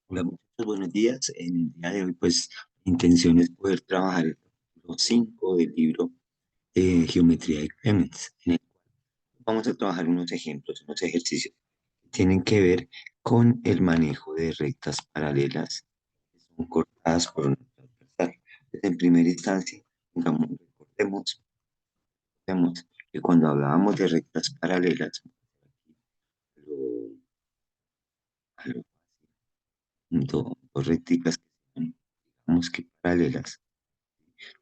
Hola muchachos, buenos días. En el día de hoy, pues, mi intención es poder trabajar el capítulo 5 del libro Geometría de Clemens, en el cual vamos a trabajar unos ejemplos, unos ejercicios que tienen que ver con el manejo de rectas paralelas que son cortadas por una transversal. Entonces, en primera instancia, recordemos que cuando hablábamos de rectas paralelas, lo, a lo- dos recticas que son, digamos que paralelas,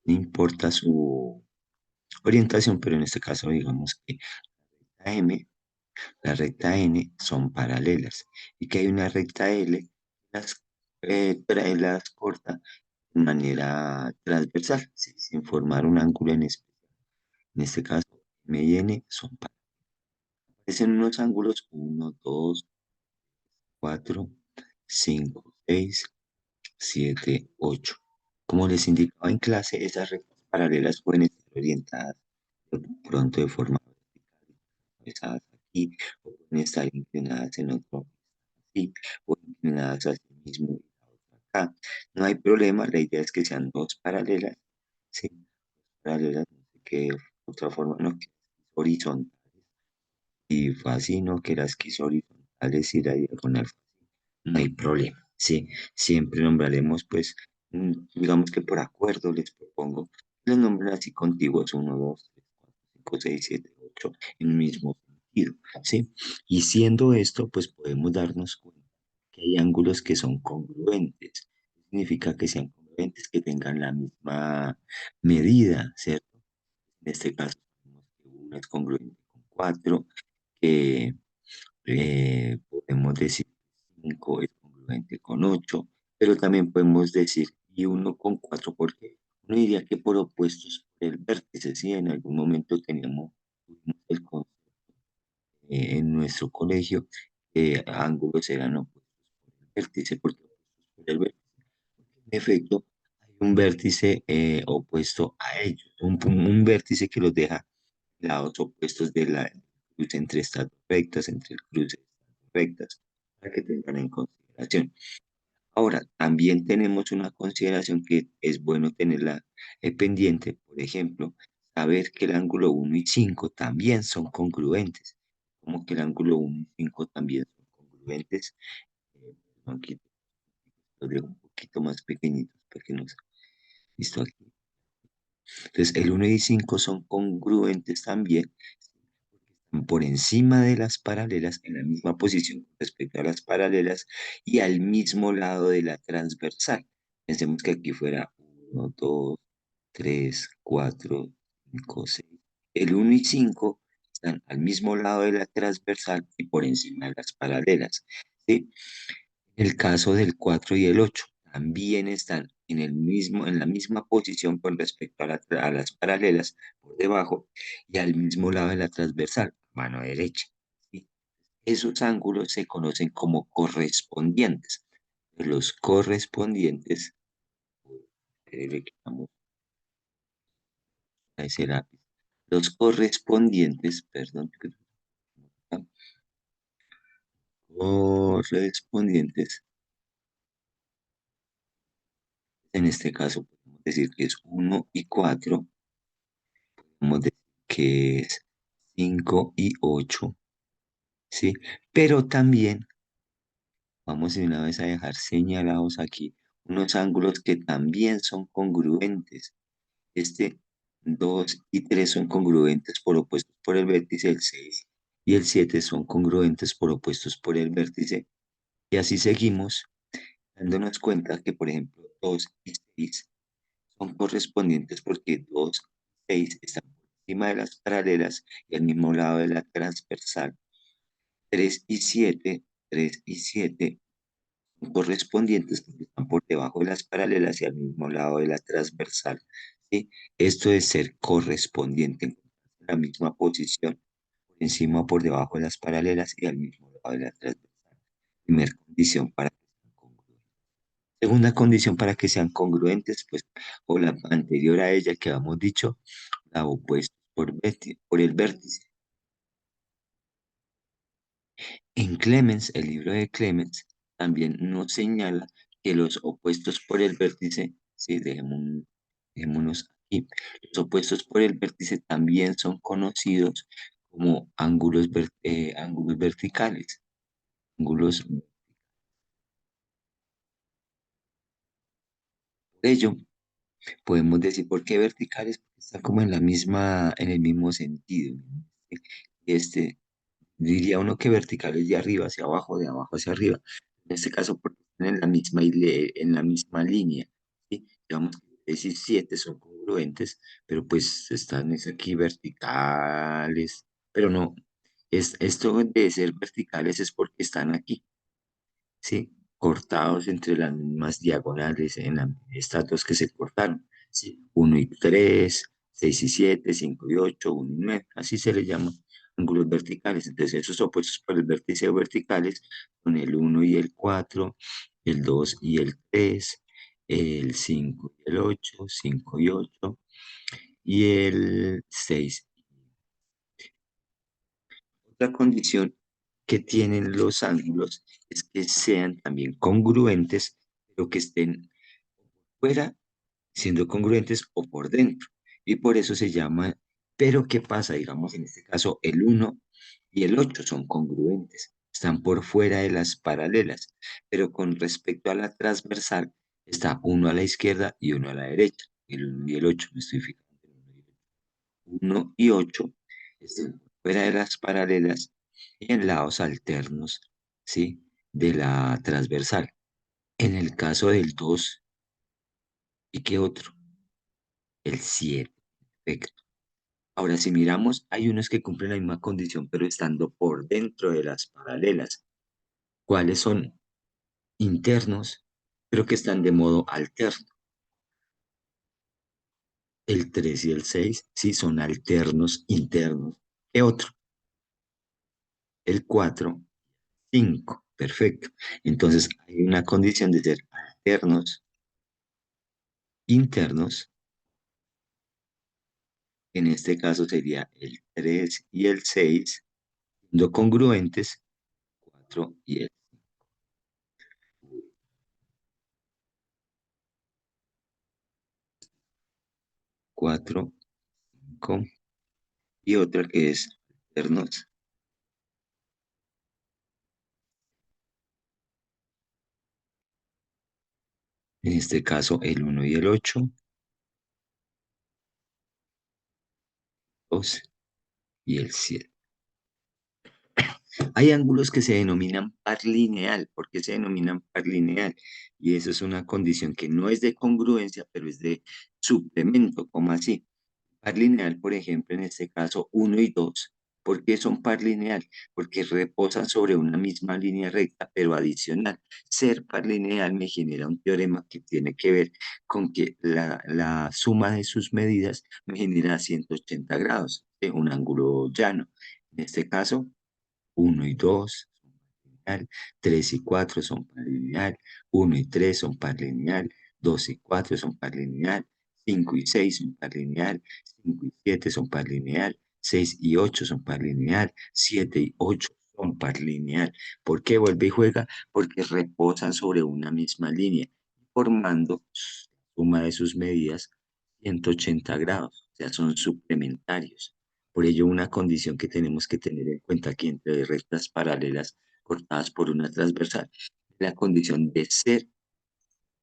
no importa su orientación, pero en este caso digamos que la M, la recta N son paralelas y que hay una recta L, las corta de manera transversal, ¿sí? Sin formar un ángulo en especial. En este caso, M y N son paralelas. Aparecen unos ángulos uno, 2, 4, 5, 6, 7, 8. Como les indicaba en clase, esas rectas paralelas pueden estar orientadas de pronto de forma vertical, aquí, o pueden estar inclinadas en otro así, o inclinadas hacia el mismo y la otra acá. No hay problema, la idea es que sean dos paralelas, sí, paralelas, no sé qué otra forma, no, que horizontales, y fue así, no, que las quiso horizontales y la diagonal no hay problema, ¿sí? Siempre nombraremos, pues, digamos que por acuerdo les propongo, los nombres así contiguos, uno 2 3 4 5 6 7 8 en el mismo sentido, ¿sí? Y siendo esto, pues podemos darnos cuenta que hay ángulos que son congruentes. Significa que sean congruentes, que tengan la misma medida, ¿cierto? En este caso, tenemos que uno es congruente con 4, que podemos decir 5 es congruente con 8, pero también podemos decir y uno con 4 porque uno diría que por opuestos por el vértice, si en algún momento tuvimos el concepto en nuestro colegio, ángulos eran opuestos por el vértice, porque opuestos por el vértice. En efecto, hay un vértice opuesto a ellos, un vértice que los deja lados opuestos de la cruz entre estas dos rectas, entre el cruce de estas dos rectas, para que tengan en consideración. Ahora, también tenemos una consideración que es bueno tenerla pendiente, por ejemplo, saber que el ángulo uno y 5 también son congruentes, como que el ángulo uno y 5 también son congruentes. Aquí los dejo un poquito más pequeñitos para que nos... Listo aquí. Entonces, el uno y 5 son congruentes también por encima de las paralelas, en la misma posición con respecto a las paralelas y al mismo lado de la transversal. Pensemos que aquí fuera uno 2 3 4 5 6. El uno y 5 están al mismo lado de la transversal y por encima de las paralelas, ¿sí? En el caso del 4 y el 8 también están en la misma posición con respecto a las paralelas por debajo y al mismo lado de la transversal, mano derecha, ¿sí? Esos ángulos se conocen como correspondientes. Los correspondientes, le quitamos a ese lápiz, los correspondientes, perdón, correspondientes, en este caso podemos decir que es uno y 4, podemos decir que es 5 y 8, ¿sí? Pero también vamos de una vez a dejar señalados aquí unos ángulos que también son congruentes. Este 2 y 3 son congruentes por opuestos por el vértice, el 6 y el 7 son congruentes por opuestos por el vértice. Y así seguimos, dándonos cuenta que, por ejemplo, 2 y 6 son correspondientes porque 2 y 6 están por encima de las paralelas y al mismo lado de la transversal. 3 y 7 son correspondientes porque están por debajo de las paralelas y al mismo lado de la transversal, ¿sí? Esto es ser correspondiente, en la misma posición, por encima o por debajo de las paralelas y al mismo lado de la transversal. Primera condición para que sean congruentes. Segunda condición para que sean congruentes, pues, o la anterior a ella que habíamos dicho, la opuesta por el vértice. En Clemens, el libro de Clemens, también nos señala que los opuestos por el vértice, sí, dejémonos aquí, los opuestos por el vértice también son conocidos como ángulos verticales. Ángulos, por ello, podemos decir, ¿por qué verticales? Porque están como en la misma, en el mismo sentido, ¿no? Este, diría uno que verticales de arriba hacia abajo, de abajo hacia arriba. En este caso, porque están en la misma, en la misma línea, ¿sí? Digamos que 6 y 7 son congruentes, pero pues están es aquí verticales, pero no, esto de ser verticales es porque están aquí. ¿Sí? Cortados entre las mismas diagonales en estas dos que se cortaron, ¿sí? 1 y 3, 6 y 7, 5 y 8, 1 y 9, así se les llama ángulos verticales. Entonces, esos opuestos por el vértice verticales son el 1 y el 4, el 2 y el 3, el 5 y el 8, 5 y 8, y el 6. Otra condición que tienen los ángulos es que sean también congruentes, pero que estén fuera siendo congruentes o por dentro. Y por eso se llama, pero ¿qué pasa? Digamos, en este caso, el 1 y el 8 son congruentes, están por fuera de las paralelas, pero con respecto a la transversal, está uno a la izquierda y uno a la derecha. El 1 y el 8 me estoy fijando. Uno y 8 están fuera de las paralelas y en lados alternos, ¿sí? De la transversal. En el caso del 2, ¿y qué otro? El 7. Perfecto. Ahora, si miramos, hay unos que cumplen la misma condición, pero estando por dentro de las paralelas. ¿Cuáles son? Internos, pero que están de modo alterno. El 3 y el 6 sí son alternos internos. ¿Qué otro? El 4, 5. Perfecto. Entonces, hay una condición de ser alternos, internos. En este caso sería el 3 y el 6, siendo congruentes, 4 y el 4, 5, y otra que es alternos, en este caso el 1 y el 8, 2 y el 7. Hay ángulos que se denominan par lineal. ¿Por qué se denominan par lineal? Y eso es una condición que no es de congruencia, pero es de suplemento. ¿Cómo así? Par lineal, por ejemplo, en este caso, uno y 2. ¿Por qué son par lineal? Porque reposan sobre una misma línea recta, pero adicional. Ser par lineal me genera un teorema que tiene que ver con que la suma de sus medidas me genera 180 grados de un ángulo llano. En este caso, uno y 2 son par lineal, 3 y 4 son par lineal, 1 y 3 son par lineal, 2 y 4 son par lineal, 5 y 6 son par lineal, 5 y 7 son par lineal, 6 y 8 son par lineal, 7 y 8 son par lineal. ¿Por qué vuelve y juega? Porque reposan sobre una misma línea, formando suma de sus medidas 180 grados, o sea, son suplementarios. Por ello, una condición que tenemos que tener en cuenta aquí entre rectas paralelas cortadas por una transversal es la condición de ser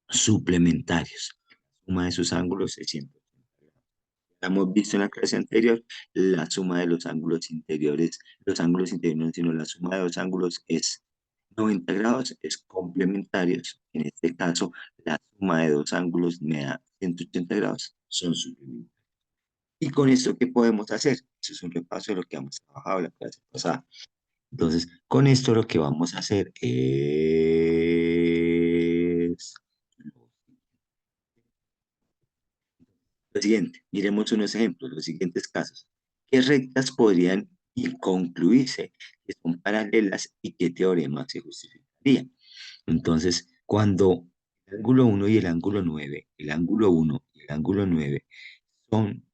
suplementarios. La suma de sus ángulos es 180 grados. Ya hemos visto en la clase anterior, la suma de los ángulos interiores, no, sino la suma de los ángulos es 90 grados, es complementarios. En este caso, la suma de dos ángulos me da 180 grados, son suplementarios. ¿Y con esto qué podemos hacer? Eso es un repaso de lo que hemos trabajado la clase pasada. Entonces, con esto lo que vamos a hacer es lo siguiente. Miremos unos ejemplos, los siguientes casos. ¿Qué rectas podrían concluirse que son paralelas y qué teorema se justificaría? Entonces, cuando el ángulo uno y el ángulo 9, el ángulo uno y el ángulo 9 son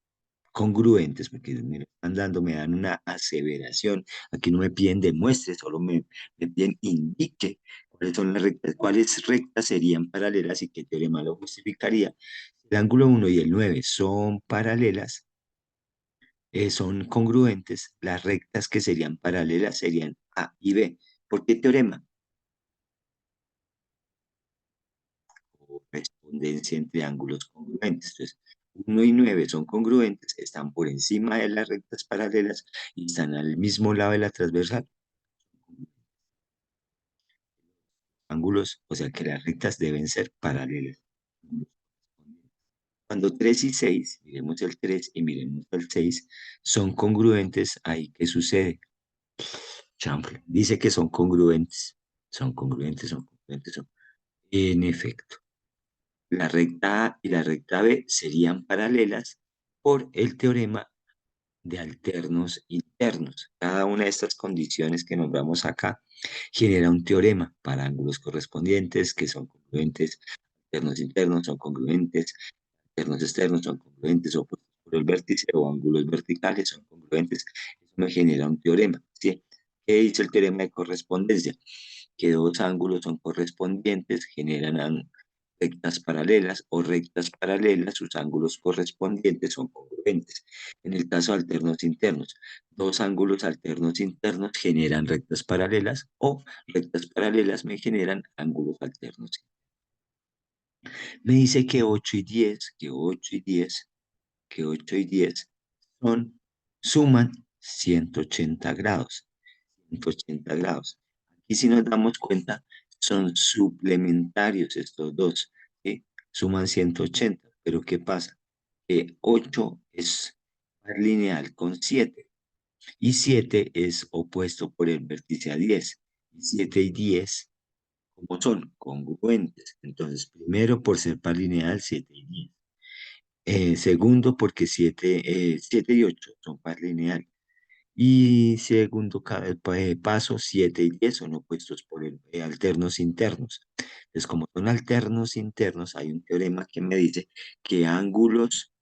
congruentes, porque me lo están dando, me dan una aseveración. Aquí no me piden demuestre, solo me piden indique. ¿Cuáles son las rectas? ¿Cuáles rectas serían paralelas y qué teorema lo justificaría? El ángulo 1 y el 9 son paralelas, son congruentes, las rectas que serían paralelas serían A y B. ¿Por qué teorema? Correspondencia entre ángulos congruentes. Entonces, 1 y 9 son congruentes, están por encima de las rectas paralelas y están al mismo lado de la transversal. Ángulos, o sea que las rectas deben ser paralelas. Cuando 3 y 6, miremos el 3 y miremos el 6, son congruentes, ahí ¿qué sucede? Chanfle, dice que son congruentes, son congruentes, son congruentes, son. En efecto, la recta A y la recta B serían paralelas por el teorema de alternos internos. Cada una de estas condiciones que nombramos acá genera un teorema para ángulos correspondientes que son congruentes, alternos internos son congruentes, alternos externos son congruentes, opuestos por el vértice o ángulos verticales son congruentes. Eso me genera un teorema, ¿sí? ¿Qué dice el teorema de correspondencia? Que dos ángulos son correspondientes, generan rectas paralelas o rectas paralelas, sus ángulos correspondientes son congruentes. En el caso de alternos internos, dos ángulos alternos internos generan rectas paralelas o rectas paralelas me generan ángulos alternos. Me dice que 8 y 10, que 8 y 10 suman 180 grados. 180 grados. Y si nos damos cuenta, son suplementarios estos dos, ¿sí? Suman 180, pero ¿qué pasa? Que 8 es par lineal con 7 y 7 es opuesto por el vértice a 10. 7 y 10, ¿cómo son? Congruentes. Entonces, primero por ser par lineal, 7 y 10. Segundo, porque 7 y 8 son par lineal. Y segundo paso, 7 y 10 son opuestos por alternos internos. Entonces, como son alternos internos, hay un teorema que me dice que ángulos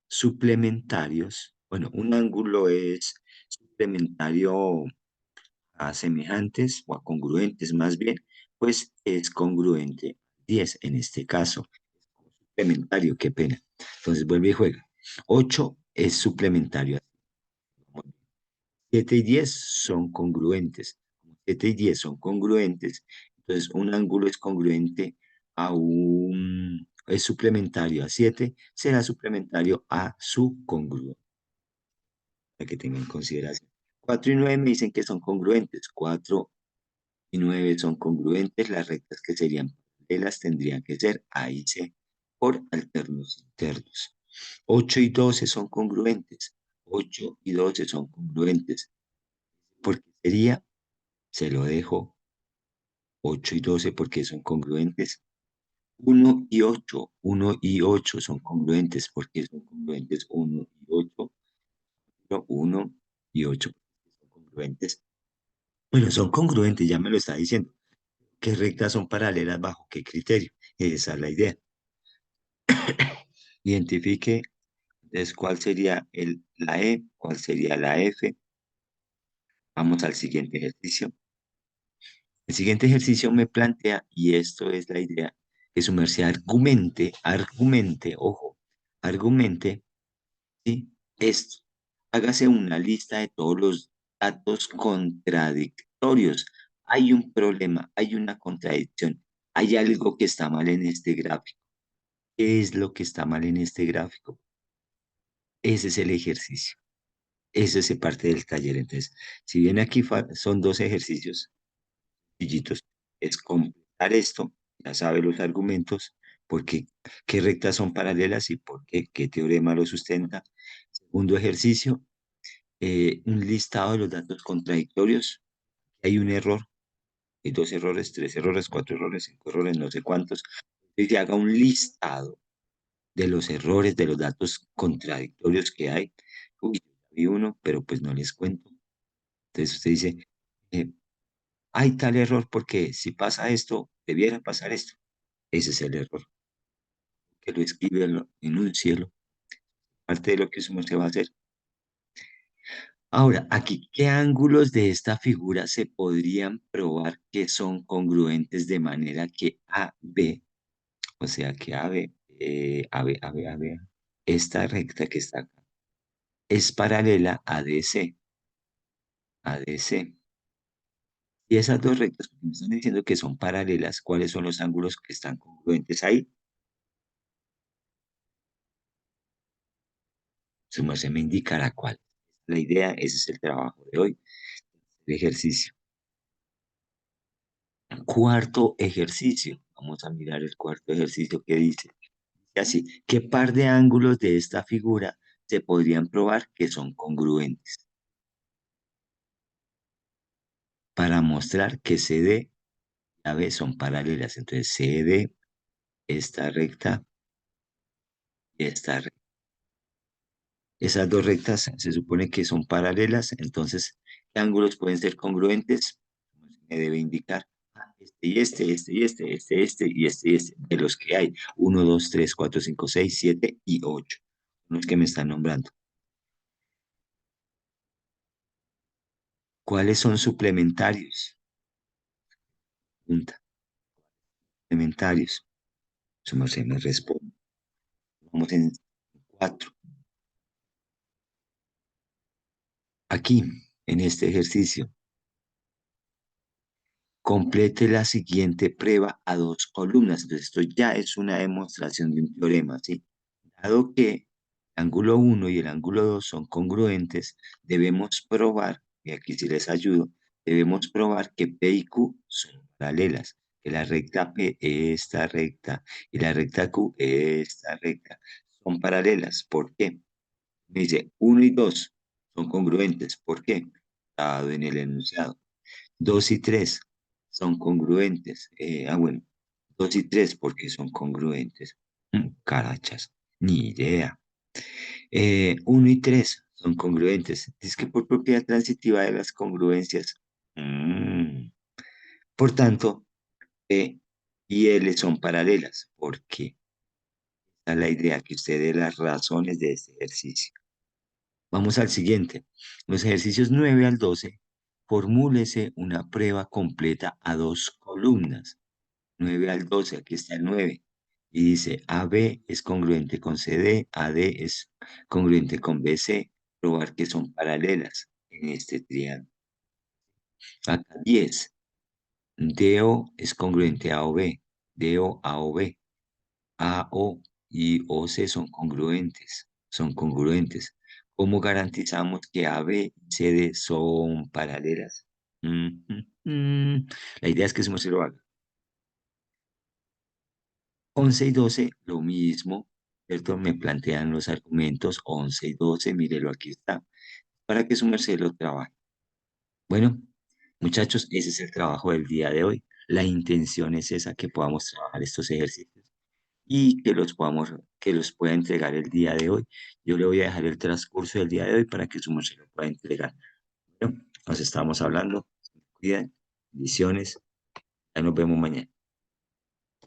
suplementarios, bueno, un ángulo es suplementario a semejantes o a congruentes más bien, pues es congruente 10 en este caso. Suplementario, qué pena. Entonces vuelve y juega. 8 es suplementario. 7 y 10 son congruentes. 7 y 10 son congruentes. Entonces, un ángulo es congruente es suplementario a 7, será suplementario a su congruente, para que tengan en consideración. 4 y 9 me dicen que son congruentes. 4 y 9 son congruentes. Las rectas que serían paralelas tendrían que ser A y C por alternos internos. 8 y 12 son congruentes. 8 y 12 son congruentes. Porque sería, se lo dejo, 8 y 12 porque son congruentes. 1 y 8 son congruentes porque son congruentes 1 y 8. 1 y 8 son congruentes. Bueno, son congruentes, ya me lo está diciendo. ¿Qué rectas son paralelas bajo qué criterio? Esa es la idea. Identifique, entonces, cuál sería la E, cuál sería la F. Vamos al siguiente ejercicio. El siguiente ejercicio me plantea, y esto es la idea, que su merced ojo, argumente, ¿sí? Esto. Hágase una lista de todos los datos contradictorios. Hay un problema, hay una contradicción, hay algo que está mal en este gráfico. ¿Qué es lo que está mal en este gráfico? Ese es el ejercicio. Eso es parte del taller. Entonces, si bien aquí son dos ejercicios sencillitos, es completar esto, ya sabe los argumentos, porque qué rectas son paralelas y por qué teorema lo sustenta. Segundo ejercicio, un listado de los datos contradictorios. Hay un error, hay dos errores, tres errores, cuatro errores, cinco errores, no sé cuántos. Entonces, se haga un listado de los errores, de los datos contradictorios que hay. Uy, vi uno, pero pues no les cuento. Entonces usted dice, eh, hay tal error porque si pasa esto, debiera pasar esto. Ese es el error. Que lo escribe en un cielo. Parte de lo que se va a hacer. Ahora, aquí, ¿qué ángulos de esta figura se podrían probar que son congruentes de manera que AB, o sea, que AB, AB, esta recta que está acá, es paralela a DC, a DC? Y esas dos rectas, porque me están diciendo que son paralelas, ¿cuáles son los ángulos que están congruentes ahí? Su merced me indicará cuál. La idea, ese es el trabajo de hoy, el ejercicio. Cuarto ejercicio. Vamos a mirar el cuarto ejercicio que dice. Así, ¿qué par de ángulos de esta figura se podrían probar que son congruentes para mostrar que CD y AB son paralelas? Entonces, CD, esta recta y esta recta. Esas dos rectas se supone que son paralelas, entonces, ¿qué ángulos pueden ser congruentes? Me debe indicar este y este, de los que hay. Uno, 2, 3, 4, 5, 6, 7 y 8. Los que me están nombrando. ¿Cuáles son suplementarios? Pregunta. Suplementarios. Su merced me responde. Vamos en 4. Aquí, en este ejercicio, complete la siguiente prueba a dos columnas. Entonces, esto ya es una demostración de un teorema, ¿sí? Dado que el ángulo uno y el ángulo 2 son congruentes, debemos probar, y aquí sí les ayudo, debemos probar que P y Q son paralelas, que la recta P, esta recta, y la recta Q, esta recta, son paralelas. ¿Por qué? Me dice, uno y 2 son congruentes. ¿Por qué? Dado en el enunciado. 2 y 3 son congruentes. Bueno, 2 y 3 porque son congruentes. Carachas, ni idea. 1 y 3 son congruentes. Es que por propiedad transitiva de las congruencias. mm, por tanto, P y L son paralelas. ¿Por qué? Esa es la idea que usted dé las razones de este ejercicio. Vamos al siguiente. Los ejercicios 9 al 12, formúlese una prueba completa a dos columnas. 9 al 12, aquí está el 9. Y dice, AB es congruente con CD, AD es congruente con BC, probar que son paralelas en este triángulo. Acá 10, DO es congruente a OB, DO a OB, AO y OC son congruentes. ¿Cómo garantizamos que AB y CD son paralelas? Mm, mm, La idea es que eso se lo haga. 11 y 12, lo mismo, ¿cierto? Me plantean los argumentos 11 y 12, mírelo, aquí está, para que su merced lo trabaje. Bueno, muchachos, ese es el trabajo del día de hoy. La intención es esa, que podamos trabajar estos ejercicios y que los pueda entregar el día de hoy. Yo le voy a dejar el transcurso del día de hoy para que su merced lo pueda entregar. Bueno, nos estamos hablando. Cuiden, bendiciones. Ya nos vemos mañana.